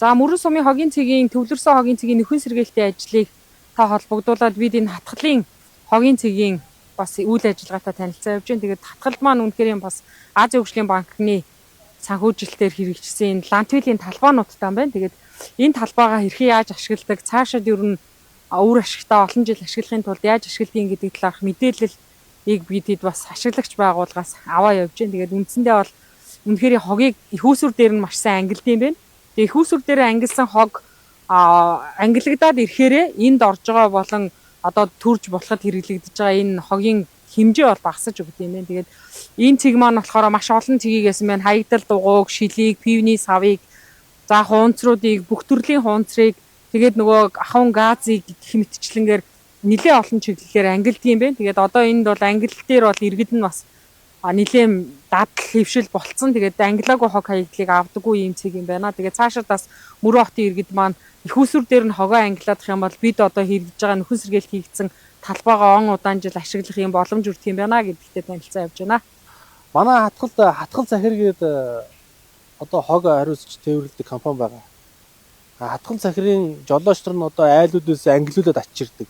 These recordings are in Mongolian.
За мөрөн сумын хогийн цэгийн төвлөрсөн хогийн цэгийн нөхөн сэргээлтийн ажлыг та холбогдуулаад бид энэ хатгалын хогийн цэгийн бас үйл ажиллагаатай танилцаа явж байна. Тэгээд хатгалд маань үнэхээр бас Азийн хөгжлийн банкны санхүүжилтээр хэрэгжсэн лантвилийн талбайнуудтай юм байна. Тэгээд энэ талбайгаа хэрхэн яаж ашигладаг, цаашид ер нь үр ашигтай олон жил ашиглахын тулд яаж ашигладгийг гэдэг талаарх мэдээллийг бидэд бас ашиглагч байгууллагаас аваа явж байна. Тэгээд үндсэндээ бол үнэхээр хогийг их усүр дээр нь маш сайн ангилд юм байна. Тэгээд их усүр дээр ангилсан хог ангилагдаад ирэхээрээ энд орж байгаа болон одоо төрж болоход хэрэглэгдэж байгаа энэ хогийн хэмжээ бол багасж өгд юм байна. Тэгээд энэ цэг маань болохоор маш олон цэгийг ясан байна. Хаягдал дугуйг, шилийг, пивний савыг, за хуунцруудыг, бүх төрлийн хуунцрыг, тэгээд нөгөө ахуйн газыг гэх мэтчлэнгээр нэлээд олон чиглэлээр ангилд юм байна. Тэгээд одоо энд бол ангилал дээр бол иргэд нь бас нэлээд дадал хөвшил болцсон. Тэгээд ангилаагүй хог хаягдлыг авдаггүй юм цэг юм байна. Тэгээд цаашаа бас Мөрөн хотын иргэд маань их усүр дээр нь хогоо ангилаадах юм бол бид одоо хэрэгжиж байгаа нөхөн сэргээлт хийгдсэн талбайгаа он удаан жил ашиглах юм боломж өртөх юм байна гэдэгтээ танилцаа явж байна. Манай хатгал захир гээд одоо хог хариуцч тээвэрлэдэг компани байгаа. Хатгал захирын жолооч нар нь одоо айлуудаас ангилуулад ачирдаг.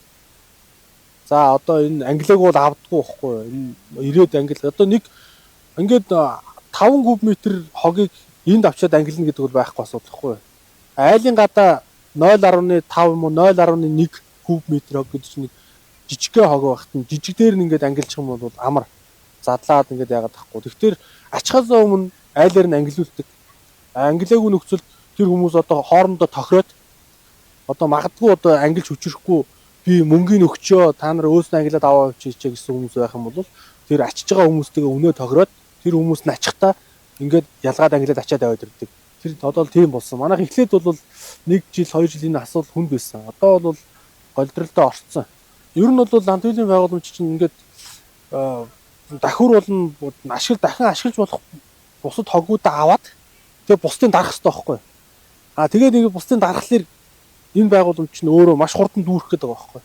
За одоо энэ ангилааг бол авдаггүй байхгүй. Энэ ирээд ангил. Одоо нэг ингээд 5 куб метр хогийг энд авчиад ангилна гэдэг бол байхгүй асуудал байхгүй. Айлын гадаа 0.5 юм уу 0.1 куб метр хог гэдэг чинь жижигхэн хог багт нь жижиг дээр нь ингээд ангилчих юм бол амар задлаад ингээд яагаад тахгүй. Тэгэхээр ачхаас өмнө айлаар нь ангилуулдаг. Ангилаагүй нөхцөлд тэр хүмүүс одоо хоорондоо тохироод одоо магадгүй одоо ангилж хүчрэхгүй би мөнгөний өгчөө та нар өөснөө ангилаад аваа авчиж гэсэн хүмүүс байх юм бол тэр ачиж байгаа хүмүүстэйгээ өнөө тохироод тэр хүмүүс нь ачихтаа ингээд ялгаад ангилаад ачаад аваад ирдэг. Тэр одоо л тийм болсон. Манайх эхлээд бол 1 жил 2 жил энэ асуудал хүнд байсан. Одоо бол голдролтой орцсон. Ер нь бол лантвилийн байгууламж чинь ингээд дахиур болон дахин ашиглаж болох бусад хогуудаа аваад тэгээ бусдын дарах хэрэгтэй байхгүй. Тэгээд ингээд бусдын дарахлаар энэ байгууламж чинь өөрөө маш хурдан дүүрэх гэдэг байгаа байхгүй.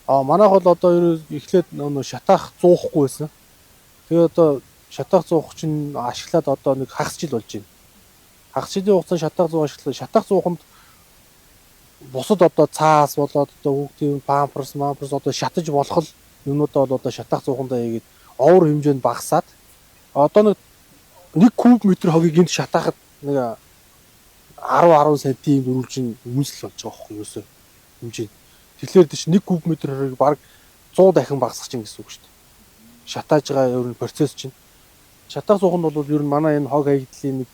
Манайх бол одоо эхлээд шатаах зуухгүй байсан. Тэгээ одоо шатаах зуух чинь ашиглаад одоо нэг хагас жил болж байна. Хагас жилийн хугацаанд шатаах зуух ашиглаа. Шатаах зууханд бусад одоо цаас болоод одоо хүүхдийн памперс одоо шатаж болох юмнуудаа бол одоо шатаах зуухандаа хийгээд овор хэмжээнд багасаад одоо нэг куб метр хогийг энд шатаахад нэг 10 см дөрвөлжин үнсэл болж байгаа байхгүй юусоо хэмжээ. Тэгэхээр тийч 1 куб метр хорийг баг 100 дахин багасгах чинь гэсэн үг шүү дээ. Шатааж байгаа ер нь процесс чинь. Шатаах зууханд бол ер нь манай энэ хог хаягдлын нэг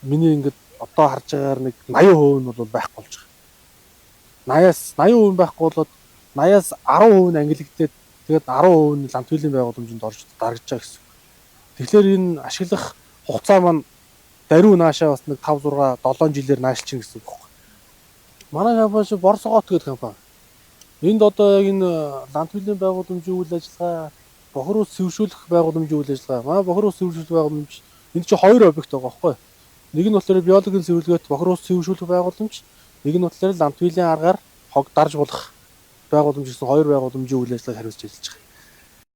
миний ингээд одоо харж байгаагаар нэг 80% нь бол байхгүй болж байгаа. 80-аас 80% байхгүй болоод 80-аас 10% нь ангилэгдээд тэгээд 10% нь лантвилийн байгууламжинд орж дарагдж байгаа гэсэн. Тэгэхээр энэ ашиглах хугацаа маань даруй наашаа бас нэг 5 6 7 жилээр наашилчин гэсэн үг байна. Манай компани шиг Борсогоот гэдэг компани. Энд одоо яг энэ лантвилийн байгууламжийн үйл ажиллагаа бохир ус сэвшүүлэх байгууламжийн үйл ажиллагаа. Манай бохир ус сэвшүүлэх байгууламж энд чинь 2 объект байгаа байхгүй. Нэг нь болохоор биологийн сэвэрлэгээт бохир ус сэвшүүлэх байгууламж, нэг нь болохоор лантвилийн аргаар хог дарж болох байгууламж гэсэн 2 байгууламжийн үйл ажиллагааг хариуцж ажиллаж байгаа.